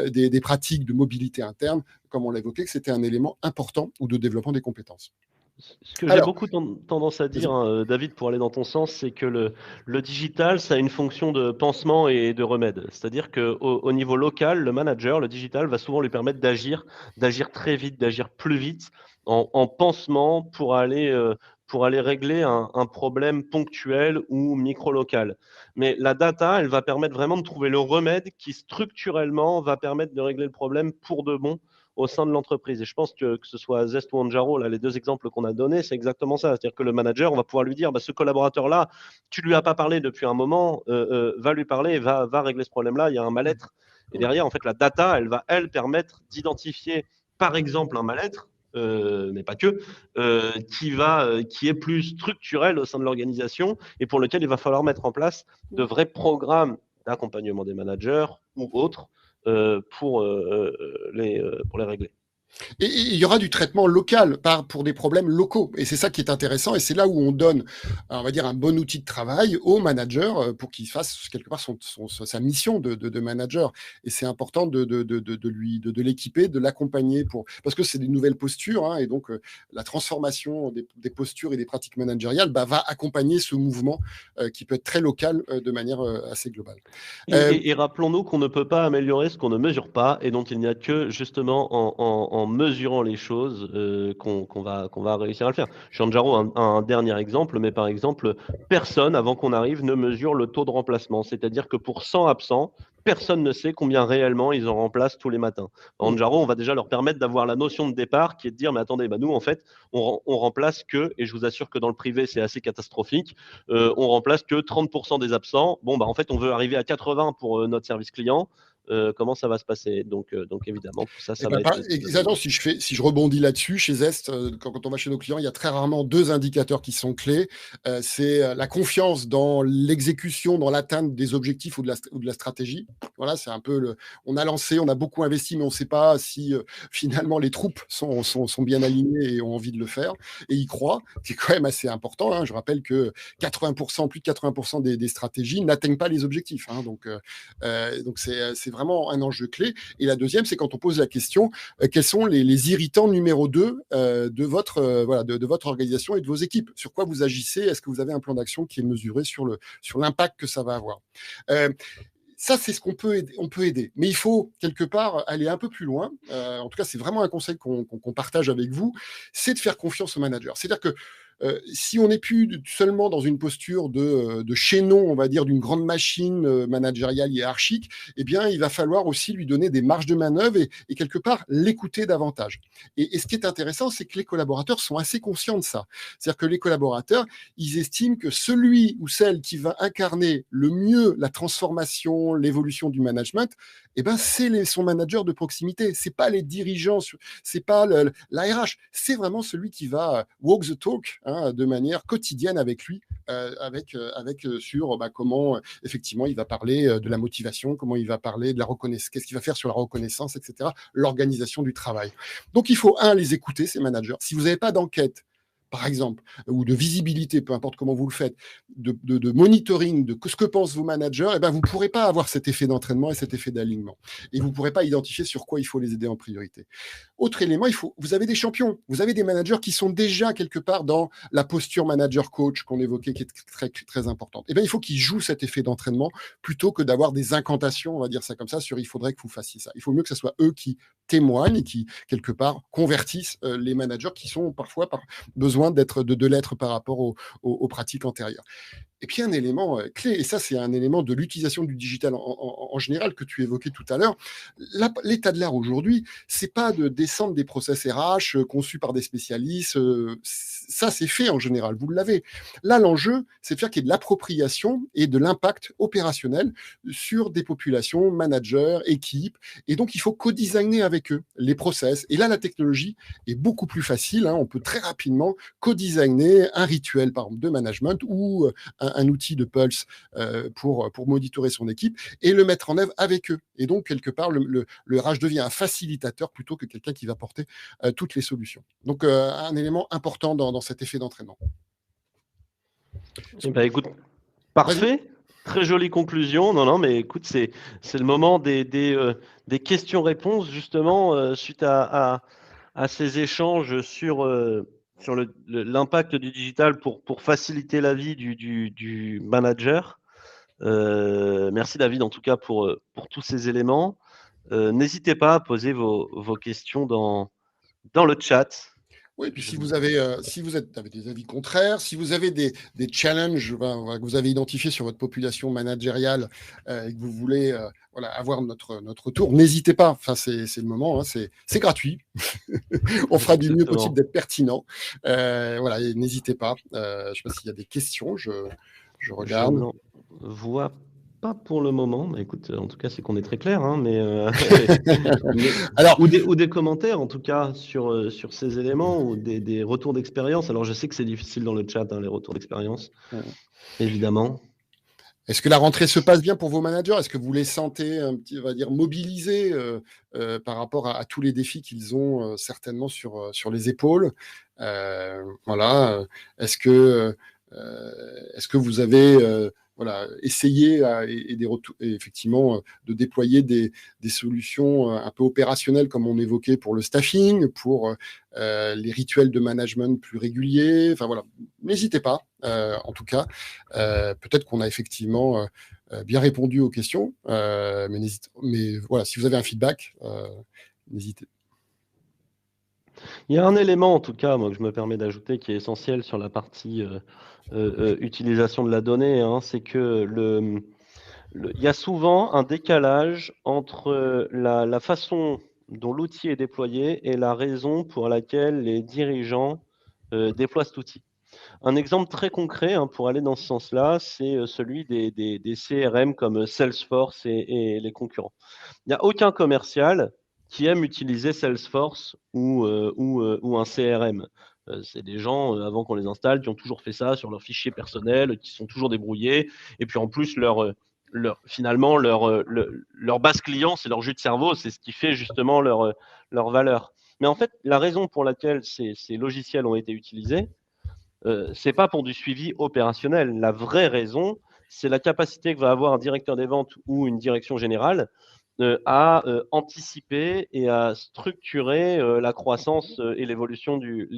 des pratiques de mobilité interne, comme on l'a évoqué, que c'était un élément important ou de développement des compétences. Ce que j'ai beaucoup tendance à dire, David, pour aller dans ton sens, c'est que le digital, ça a une fonction de pansement et de remède. C'est-à-dire qu'au niveau local, le manager, le digital, va souvent lui permettre d'agir très vite, d'agir plus vite en pansement pour aller régler un problème ponctuel ou micro-local. Mais la data, elle va permettre vraiment de trouver le remède qui structurellement va permettre de régler le problème pour de bon au sein de l'entreprise. Et je pense que ce soit Zest ou Anjaro, là, les 2 exemples qu'on a donnés, c'est exactement ça. C'est-à-dire que le manager, on va pouvoir lui dire, ce collaborateur-là, tu lui as pas parlé depuis un moment, va lui parler, va régler ce problème-là, il y a un mal-être. Et derrière, en fait, la data, elle va, permettre d'identifier, par exemple, un mal-être, mais pas que, qui est plus structurel au sein de l'organisation et pour lequel il va falloir mettre en place de vrais programmes d'accompagnement des managers ou autres pour les régler. Et il y aura du traitement local pour des problèmes locaux. Et c'est ça qui est intéressant. Et c'est là où on donne, on va dire, un bon outil de travail au manager pour qu'il fasse quelque part sa mission de manager. Et c'est important de l'équiper, de l'accompagner parce que c'est des nouvelles postures. Hein, et donc, la transformation des postures et des pratiques managériales va accompagner ce mouvement qui peut être très local de manière assez globale. Et rappelons-nous qu'on ne peut pas améliorer ce qu'on ne mesure pas et dont il n'y a que justement en mesurant les choses qu'on va réussir à le faire. Shanjaro, un dernier exemple, mais par exemple, personne avant qu'on arrive ne mesure le taux de remplacement. C'est-à-dire que pour 100 absents, personne ne sait combien réellement ils en remplacent tous les matins. En Njaro, on va déjà leur permettre d'avoir la notion de départ qui est de dire, mais attendez, nous, en fait, on remplace que, et je vous assure que dans le privé, c'est assez catastrophique, on remplace que 30% des absents. Bon, en fait, on veut arriver à 80 pour notre service client. Comment ça va se passer. Donc évidemment, tout ça, ça va être... Exactement, si je rebondis là-dessus, chez Zest, quand on va chez nos clients, il y a très rarement 2 indicateurs qui sont clés. C'est la confiance dans l'exécution, dans l'atteinte des objectifs ou de la stratégie. Voilà, c'est un peu on a lancé, on a beaucoup investi, mais on ne sait pas si finalement les troupes sont bien alignées et ont envie de le faire. Et ils croient, c'est quand même assez important. Hein. Je rappelle que 80%, plus de 80% des stratégies n'atteignent pas les objectifs. Hein. Donc c'est vraiment un enjeu clé. Et la deuxième, c'est quand on pose la question, quels sont les irritants numéro 2 de votre organisation et de vos équipes? Sur quoi vous agissez? Est-ce que vous avez un plan d'action qui est mesuré sur l'impact que ça va avoir? Ça, c'est ce qu'on peut aider. Mais il faut, quelque part, aller un peu plus loin. En tout cas, c'est vraiment un conseil qu'on partage avec vous, c'est de faire confiance au manager. C'est-à-dire que si on n'est plus seulement dans une posture de chaînon, on va dire, d'une grande machine managériale hiérarchique, eh bien, il va falloir aussi lui donner des marges de manœuvre et quelque part l'écouter davantage. Et ce qui est intéressant, c'est que les collaborateurs sont assez conscients de ça. C'est-à-dire que les collaborateurs, ils estiment que celui ou celle qui va incarner le mieux la transformation, l'évolution du management, eh ben, c'est son manager de proximité. C'est pas les dirigeants, c'est pas la RH, c'est vraiment celui qui va walk the talk, hein, de manière quotidienne avec lui, sur comment effectivement il va parler de la motivation, comment il va parler de la reconnaissance, qu'est-ce qu'il va faire sur la reconnaissance, etc., l'organisation du travail. Donc il faut, les écouter, ces managers. Si vous n'avez pas d'enquête, par exemple, ou de visibilité, peu importe comment vous le faites, de monitoring de ce que pensent vos managers, eh ben, vous ne pourrez pas avoir cet effet d'entraînement et cet effet d'alignement. Et vous ne pourrez pas identifier sur quoi il faut les aider en priorité. Autre élément, vous avez des champions, vous avez des managers qui sont déjà quelque part dans la posture manager-coach qu'on évoquait, qui est très, très importante. Eh bien, il faut qu'ils jouent cet effet d'entraînement plutôt que d'avoir des incantations, on va dire ça comme ça, sur il faudrait que vous fassiez ça. Il faut mieux que ce soit eux qui témoignent et qui, quelque part, convertissent les managers qui sont parfois besoin de l'être par rapport aux pratiques antérieures. Et puis un élément clé, et ça c'est un élément de l'utilisation du digital en général que tu évoquais tout à l'heure. L'état de l'art aujourd'hui, c'est pas de descendre des process RH conçus par des spécialistes. Ça c'est fait en général, vous l'avez. Là l'enjeu, c'est de faire qu'il y ait de l'appropriation et de l'impact opérationnel sur des populations, managers, équipes. Et donc il faut co-designer avec eux les process. Et là la technologie est beaucoup plus facile. Hein, on peut très rapidement co-designer un rituel par exemple de management ou un outil de pulse pour monitorer son équipe et le mettre en œuvre avec eux. Et donc, quelque part, le RH devient un facilitateur plutôt que quelqu'un qui va porter toutes les solutions. Donc, un élément important dans cet effet d'entraînement. Écoute, parfait. Très jolie conclusion. Non, mais écoute, c'est le moment des questions-réponses, justement, suite à ces échanges sur l'impact du digital pour faciliter la vie du manager. Merci David, en tout cas, pour tous ces éléments. N'hésitez pas à poser vos questions dans le chat. Oui, puis si vous avez des avis contraires, si vous avez des challenges que vous avez identifiés sur votre population managériale et que vous voulez avoir notre tour, n'hésitez pas. Enfin, c'est le moment, hein, c'est gratuit. On fera du mieux possible d'être pertinent. Et n'hésitez pas. Je ne sais pas s'il y a des questions. Je regarde. Je n'en vois pas pour le moment. Bah, écoute, en tout cas, c'est qu'on est très clair, hein, alors, ou des commentaires, en tout cas, sur ces éléments ou des retours d'expérience. Alors, je sais que c'est difficile dans le chat, hein, les retours d'expérience, évidemment. Est-ce que la rentrée se passe bien pour vos managers? Est-ce que vous les sentez un petit, on va dire, mobilisés par rapport à tous les défis qu'ils ont certainement sur les épaules? Voilà. Est-ce que vous avez voilà, essayé et effectivement de déployer des solutions un peu opérationnelles comme on évoquait pour le staffing, pour les rituels de management plus réguliers? Enfin voilà, n'hésitez pas, en tout cas. Peut-être qu'on a effectivement bien répondu aux questions, mais voilà, si vous avez un feedback, n'hésitez. Il y a un élément, en tout cas, moi, que je me permets d'ajouter, qui est essentiel sur la partie utilisation de la donnée, hein, c'est que il y a souvent un décalage entre la façon dont l'outil est déployé et la raison pour laquelle les dirigeants déploient cet outil. Un exemple très concret, hein, pour aller dans ce sens-là, c'est celui des CRM comme Salesforce et les concurrents. Il n'y a aucun commercial qui aime utiliser Salesforce ou un CRM. C'est des gens, avant qu'on les installe, qui ont toujours fait ça sur leurs fichiers personnels, qui sont toujours débrouillés. Et puis en plus, finalement, leur base client, c'est leur jus de cerveau, c'est ce qui fait justement leur valeur. Mais en fait, la raison pour laquelle ces logiciels ont été utilisés, c'est pas pour du suivi opérationnel. La vraie raison, c'est la capacité que va avoir un directeur des ventes ou une direction générale à anticiper et à structurer la croissance et l'évolution du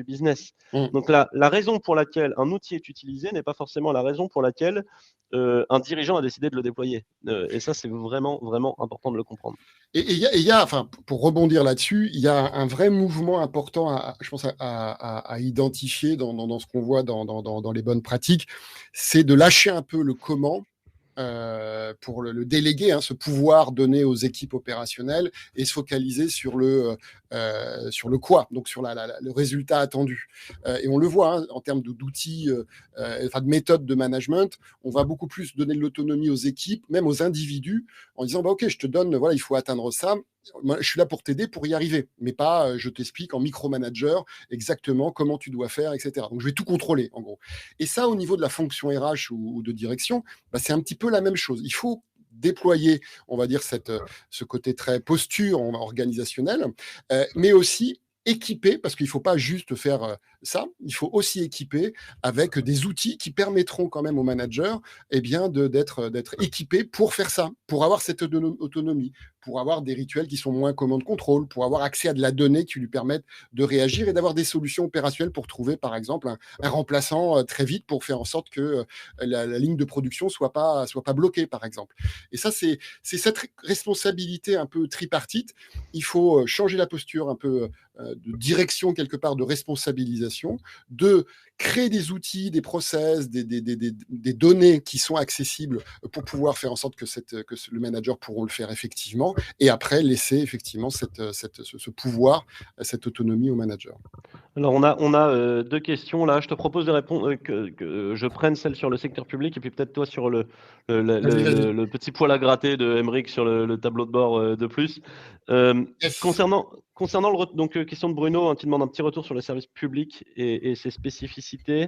business. Mm. Donc la raison pour laquelle un outil est utilisé n'est pas forcément la raison pour laquelle un dirigeant a décidé de le déployer. Et ça, c'est vraiment, vraiment important de le comprendre. Enfin, pour rebondir là-dessus, il y a un vrai mouvement important, je pense, à identifier dans ce qu'on voit dans les bonnes pratiques, c'est de lâcher un peu le comment pour le déléguer, hein, ce pouvoir donné aux équipes opérationnelles et se focaliser sur le quoi, donc sur le résultat attendu. Et on le voit hein, en termes d'outils, enfin de méthodes de management, on va beaucoup plus donner de l'autonomie aux équipes, même aux individus, en disant bah, ok, je te donne, voilà, il faut atteindre ça. Moi, je suis là pour t'aider pour y arriver, mais pas je t'explique en micromanager exactement comment tu dois faire, etc. Donc je vais tout contrôler en gros. Et ça, au niveau de la fonction RH ou de direction, bah, c'est un petit peu la même chose. Il faut déployer, on va dire, ce côté très posture organisationnel, mais aussi équiper, parce qu'il ne faut pas juste faire ça, il faut aussi équiper avec des outils qui permettront quand même aux managers d'être équipés pour faire ça, pour avoir cette autonomie, pour avoir des rituels qui sont moins command contrôle, pour avoir accès à de la donnée qui lui permettent de réagir et d'avoir des solutions opérationnelles pour trouver, par exemple, un remplaçant très vite pour faire en sorte que la ligne de production soit pas bloquée, par exemple. Et ça, c'est cette responsabilité un peu tripartite. Il faut changer la posture un peu de direction quelque part, de responsabilisation, de créer des outils, des process, des données qui sont accessibles pour pouvoir faire en sorte que le manager pourront le faire effectivement, et après laisser effectivement ce pouvoir, cette autonomie au manager. Alors, on a deux questions là. Je te propose de répondre, que je prenne celle sur le secteur public et puis peut-être toi sur Vas-y, vas-y. le petit poil à gratter de Emeric sur le tableau de bord de plus. Euh, Yes. concernant donc question de Bruno, hein, qui demande un petit retour sur les services publics et ses spécificités.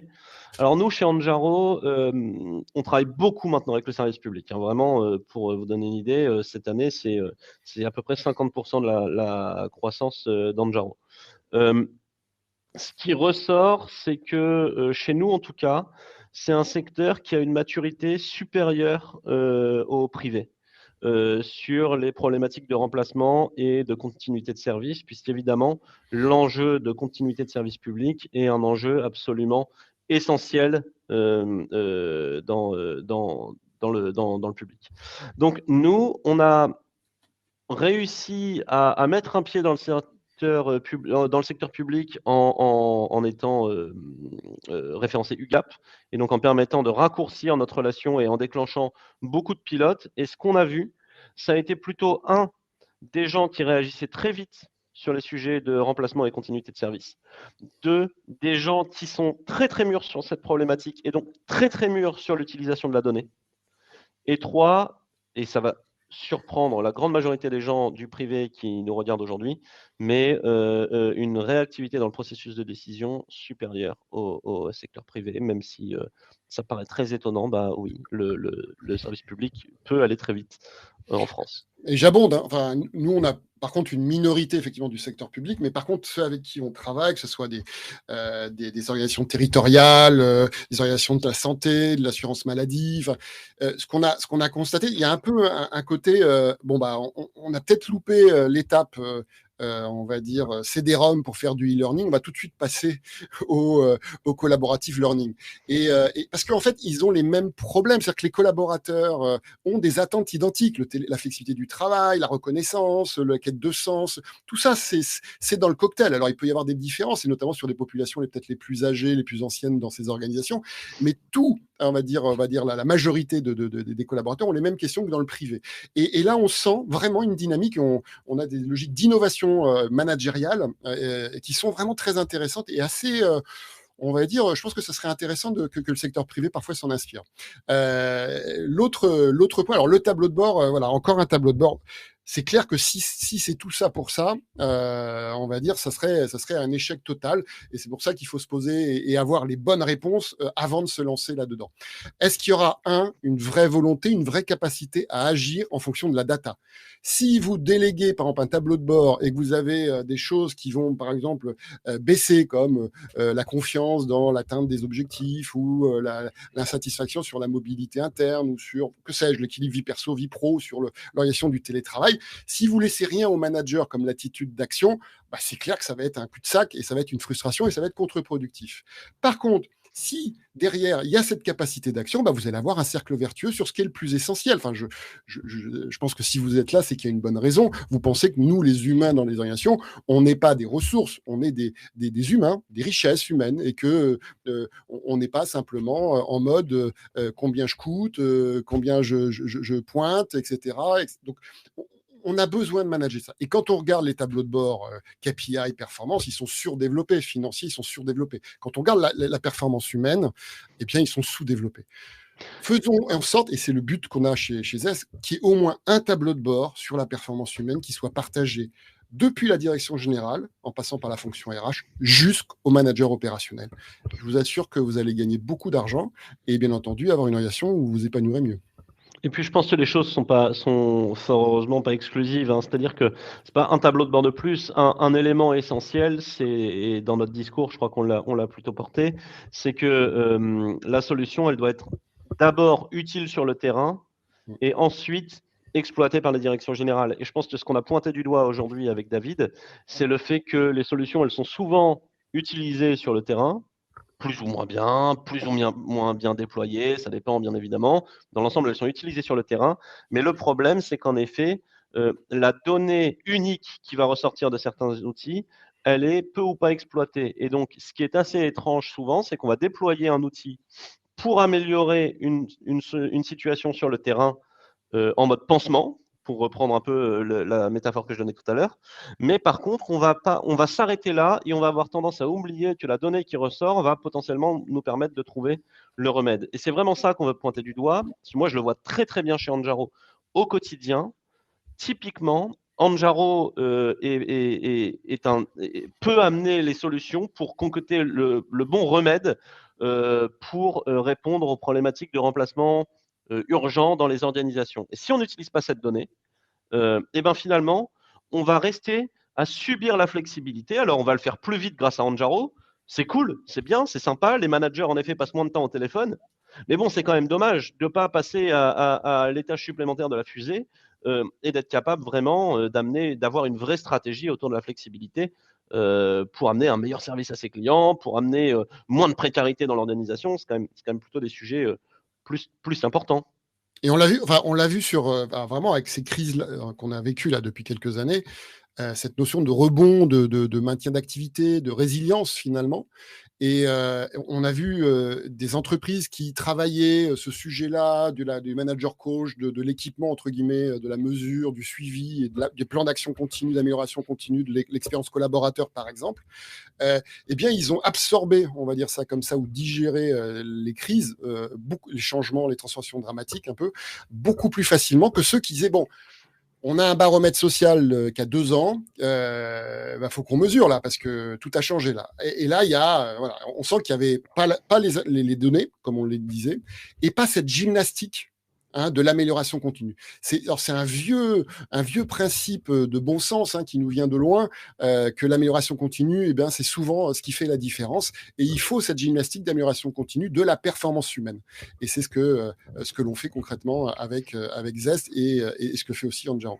Alors nous, chez Anjaro, on travaille beaucoup maintenant avec le service public, hein. Vraiment, pour vous donner une idée, cette année, c'est à peu près 50% de la croissance d'Anjaro. Euh, Ce qui ressort, c'est que chez nous, en tout cas, c'est un secteur qui a une maturité supérieure au privé sur les problématiques de remplacement et de continuité de service, puisqu'évidemment, l'enjeu de continuité de service public est un enjeu absolument essentiel dans le public. Donc, nous, on a réussi à mettre un pied dans le secteur public en étant référencé UGAP et donc en permettant de raccourcir notre relation et en déclenchant beaucoup de pilotes. Et ce qu'on a vu, ça a été plutôt des gens qui réagissaient très vite sur les sujets de remplacement et continuité de service. Deux, des gens qui sont très très mûrs sur cette problématique et donc très très mûrs sur l'utilisation de la donnée. Et trois, et ça va surprendre la grande majorité des gens du privé qui nous regardent aujourd'hui, mais une réactivité dans le processus de décision supérieure au secteur privé, même si Ça paraît très étonnant. Bah oui, le service public peut aller très vite en France. Et j'abonde, hein. Enfin, nous, on a par contre une minorité effectivement du secteur public, mais par contre, ceux avec qui on travaille, que ce soit des organisations territoriales, des organisations de la santé, de l'assurance maladie, enfin, ce qu'on a constaté, il y a un peu un côté, bon, bah, on a peut-être loupé l'étape. On va dire CD-ROM pour faire du e-learning, on va tout de suite passer au collaborative learning. Et parce qu'en fait, ils ont les mêmes problèmes, c'est-à-dire que les collaborateurs ont des attentes identiques, la flexibilité du travail, la reconnaissance, la quête de sens, tout ça, c'est dans le cocktail. Alors, il peut y avoir des différences, et notamment sur les populations peut-être les plus âgées, les plus anciennes dans ces organisations, mais tout, on va dire la majorité des collaborateurs ont les mêmes questions que dans le privé. Et là, on sent vraiment une dynamique, on a des logiques d'innovation managériale qui sont vraiment très intéressantes et assez... on va dire, je pense que ce serait intéressant que le secteur privé parfois s'en inspire. L'autre point, alors le tableau de bord, voilà, encore un tableau de bord. C'est clair que si c'est tout ça pour ça, on va dire, ça serait un échec total. Et c'est pour ça qu'il faut se poser et avoir les bonnes réponses avant de se lancer là-dedans. Est-ce qu'il y aura une vraie volonté, une vraie capacité à agir en fonction de la data? Si vous déléguez, par exemple, un tableau de bord et que vous avez des choses qui vont, par exemple, baisser, comme la confiance dans l'atteinte des objectifs ou l'insatisfaction sur la mobilité interne ou sur, que sais-je, l'équilibre vie perso, vie pro, sur l'orientation du télétravail. Si vous laissez rien au manager comme l'attitude d'action, bah c'est clair que ça va être un cul-de-sac et ça va être une frustration et ça va être contre-productif. Par contre, si derrière il y a cette capacité d'action, bah vous allez avoir un cercle vertueux sur ce qui est le plus essentiel. Enfin, je pense que si vous êtes là, c'est qu'il y a une bonne raison. Vous pensez que nous, les humains dans les organisations, on n'est pas des ressources, on est des humains, des richesses humaines, et que on n'est pas simplement en mode combien je coûte, combien je pointe, etc. Donc, on a besoin de manager ça. Et quand on regarde les tableaux de bord KPI, performance, ils sont surdéveloppés, financiers, ils sont surdéveloppés. Quand on regarde la performance humaine, eh bien, ils sont sous-développés. Faisons en sorte, et c'est le but qu'on a chez ZES, qu'il y ait au moins un tableau de bord sur la performance humaine qui soit partagé depuis la direction générale, en passant par la fonction RH, jusqu'au manager opérationnel. Je vous assure que vous allez gagner beaucoup d'argent et bien entendu avoir une organisation où vous vous épanouirez mieux. Et puis je pense que les choses sont fort heureusement pas exclusives, hein. C'est-à-dire que c'est pas un tableau de bord de plus, un élément essentiel, et dans notre discours, je crois qu'on l'a plutôt porté, c'est que la solution, elle doit être d'abord utile sur le terrain et ensuite exploitée par la direction générale. Et je pense que ce qu'on a pointé du doigt aujourd'hui avec David, c'est le fait que les solutions, elles sont souvent utilisées sur le terrain, plus ou moins bien déployées, ça dépend bien évidemment. Dans l'ensemble, elles sont utilisées sur le terrain, mais le problème, c'est qu'en effet, la donnée unique qui va ressortir de certains outils, elle est peu ou pas exploitée. Et donc, ce qui est assez étrange souvent, c'est qu'on va déployer un outil pour améliorer une situation sur le terrain en mode pansement, pour reprendre un peu la métaphore que je donnais tout à l'heure. Mais par contre, on va s'arrêter là et on va avoir tendance à oublier que la donnée qui ressort va potentiellement nous permettre de trouver le remède. Et c'est vraiment ça qu'on veut pointer du doigt. Moi, je le vois très très bien chez Anjaro au quotidien. Typiquement, Anjaro peut amener les solutions pour concocter le bon remède pour répondre aux problématiques de remplacement urgent dans les organisations. Et si on n'utilise pas cette donnée, et ben finalement, on va rester à subir la flexibilité. Alors, on va le faire plus vite grâce à Anjaro. C'est cool, c'est bien, c'est sympa. Les managers, en effet, passent moins de temps au téléphone. Mais bon, c'est quand même dommage de ne pas passer à l'étage supplémentaire de la fusée et d'être capable vraiment d'avoir une vraie stratégie autour de la flexibilité pour amener un meilleur service à ses clients, pour amener moins de précarité dans l'organisation. C'est quand même plutôt des sujets plus importants. Et on l'a vu vraiment avec ces crises qu'on a vécues là depuis quelques années, cette notion de rebond, de maintien d'activité, de résilience finalement. Et on a vu des entreprises qui travaillaient ce sujet-là, du manager coach, de l'équipement, entre guillemets, de la mesure, du suivi, et des plans d'action continue, d'amélioration continue, de l'expérience collaborateur, par exemple. Eh bien, ils ont absorbé, on va dire ça comme ça, ou digéré les crises, les changements, les transformations dramatiques, un peu, beaucoup plus facilement que ceux qui disaient, bon, on a un baromètre social qui a 2 ans. Faut qu'on mesure là, parce que tout a changé là. Et là, il y a, voilà, on sent qu'il y avait pas les données, comme on les disait, et pas cette gymnastique de l'amélioration continue. C'est un vieux principe de bon sens qui nous vient de loin, que l'amélioration continue, c'est souvent ce qui fait la différence. Et il faut cette gymnastique d'amélioration continue de la performance humaine. Et c'est ce que l'on fait concrètement avec Zest et ce que fait aussi Anjaro.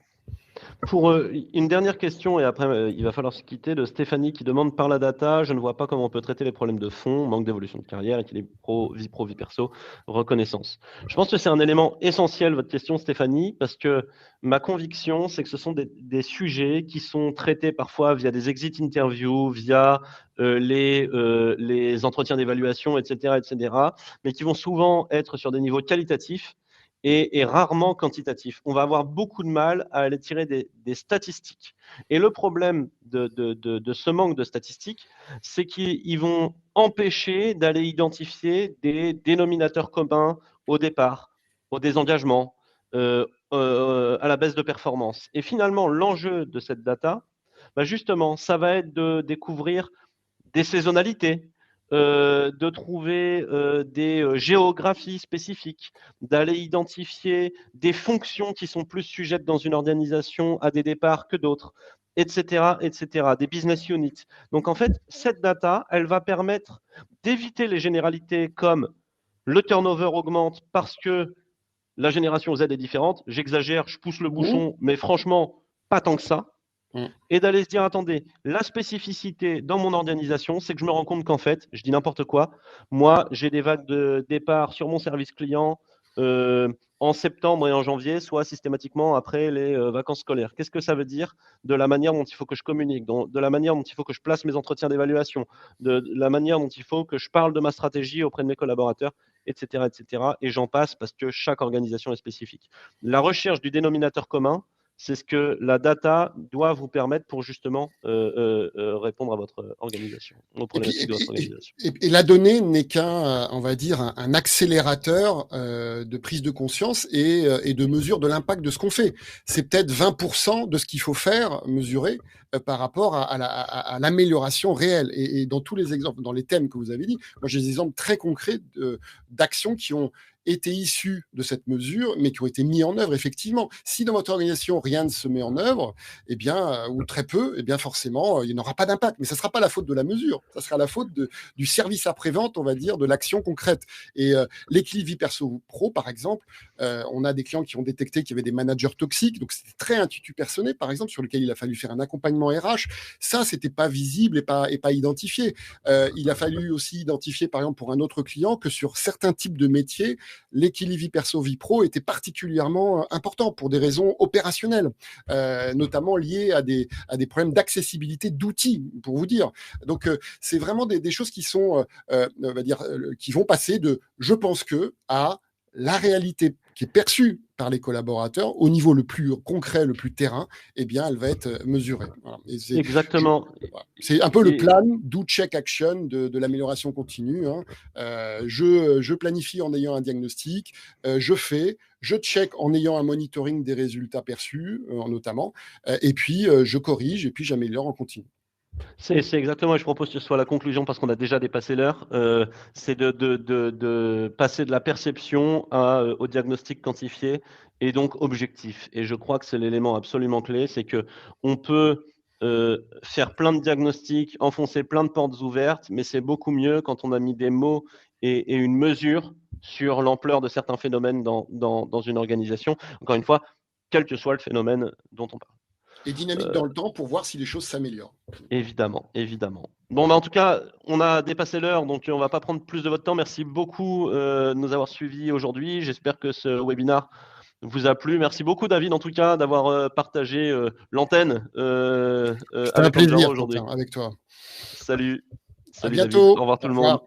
Pour une dernière question, et après il va falloir se quitter, de Stéphanie qui demande: par la data, je ne vois pas comment on peut traiter les problèmes de fond, manque d'évolution de carrière, équilibre vie pro, vie perso, reconnaissance. Je pense que c'est un élément essentiel, votre question, Stéphanie, parce que ma conviction, c'est que ce sont des sujets qui sont traités parfois via des exit interviews, via les entretiens d'évaluation, etc., mais qui vont souvent être sur des niveaux qualitatifs et rarement quantitatif. On va avoir beaucoup de mal à aller tirer des statistiques. Et le problème de ce manque de statistiques, c'est qu'ils vont empêcher d'aller identifier des dénominateurs communs au départ, au désengagement, à la baisse de performance. Et finalement, l'enjeu de cette data, justement, ça va être de découvrir des saisonnalités, de trouver des géographies spécifiques, d'aller identifier des fonctions qui sont plus sujettes dans une organisation à des départs que d'autres, etc., des business units. Donc en fait, cette data, elle va permettre d'éviter les généralités comme le turnover augmente parce que la génération Z est différente. J'exagère, je pousse le bouchon, mais franchement, pas tant que ça. Et d'aller se dire, attendez, la spécificité dans mon organisation, c'est que je me rends compte qu'en fait, je dis n'importe quoi, moi, j'ai des vagues de départ sur mon service client en septembre et en janvier, soit systématiquement après les vacances scolaires. Qu'est-ce que ça veut dire de la manière dont il faut que je communique, de la manière dont il faut que je place mes entretiens d'évaluation, de la manière dont il faut que je parle de ma stratégie auprès de mes collaborateurs, etc., Et j'en passe parce que chaque organisation est spécifique. La recherche du dénominateur commun, c'est ce que la data doit vous permettre pour justement répondre à votre organisation, aux problématiques de votre organisation. Et la donnée n'est qu'un, on va dire, un accélérateur de prise de conscience et de mesure de l'impact de ce qu'on fait. C'est peut-être 20% de ce qu'il faut faire, mesurer, par rapport à l'amélioration réelle. Et dans tous les exemples, dans les thèmes que vous avez dit, moi j'ai des exemples très concrets d'actions qui ont été issus de cette mesure, mais qui ont été mis en œuvre effectivement. Si dans votre organisation rien ne se met en œuvre, ou très peu, forcément, il n'y aura pas d'impact. Mais ça ne sera pas la faute de la mesure, ça sera la faute du service après-vente, on va dire, de l'action concrète. Et l'équilibre vie perso-pro, par exemple, on a des clients qui ont détecté qu'il y avait des managers toxiques, donc c'était très intuitu-personné, par exemple, sur lequel il a fallu faire un accompagnement RH. Ça, c'était pas visible et pas identifié. Il a fallu aussi identifier, par exemple, pour un autre client, que sur certains types de métiers, l'équilibre vie perso-vie pro était particulièrement important pour des raisons opérationnelles, notamment liées à des problèmes d'accessibilité d'outils, pour vous dire. Donc, c'est vraiment des choses qui sont, on va dire, qui vont passer de « je pense que » à la réalité qui est perçue par les collaborateurs au niveau le plus concret, le plus terrain, elle va être mesurée. Voilà. Exactement. C'est un peu le plan do check action de l'amélioration continue. Je planifie en ayant un diagnostic, je fais, je check en ayant un monitoring des résultats perçus, notamment, et puis je corrige et puis j'améliore en continu. C'est exactement, et je propose que ce soit la conclusion parce qu'on a déjà dépassé l'heure, c'est de passer de la perception au diagnostic quantifié et donc objectif. Et je crois que c'est l'élément absolument clé, c'est qu'on peut faire plein de diagnostics, enfoncer plein de portes ouvertes, mais c'est beaucoup mieux quand on a mis des mots et une mesure sur l'ampleur de certains phénomènes dans une organisation. Encore une fois, quel que soit le phénomène dont on parle. Et dynamique dans le temps pour voir si les choses s'améliorent. Évidemment. Bon, en tout cas, on a dépassé l'heure, donc on ne va pas prendre plus de votre temps. Merci beaucoup de nous avoir suivis aujourd'hui. J'espère que ce webinaire vous a plu. Merci beaucoup, David, en tout cas, d'avoir partagé l'antenne C'était un plaisir aujourd'hui avec toi. Salut. À bientôt. David. Au revoir tout le monde.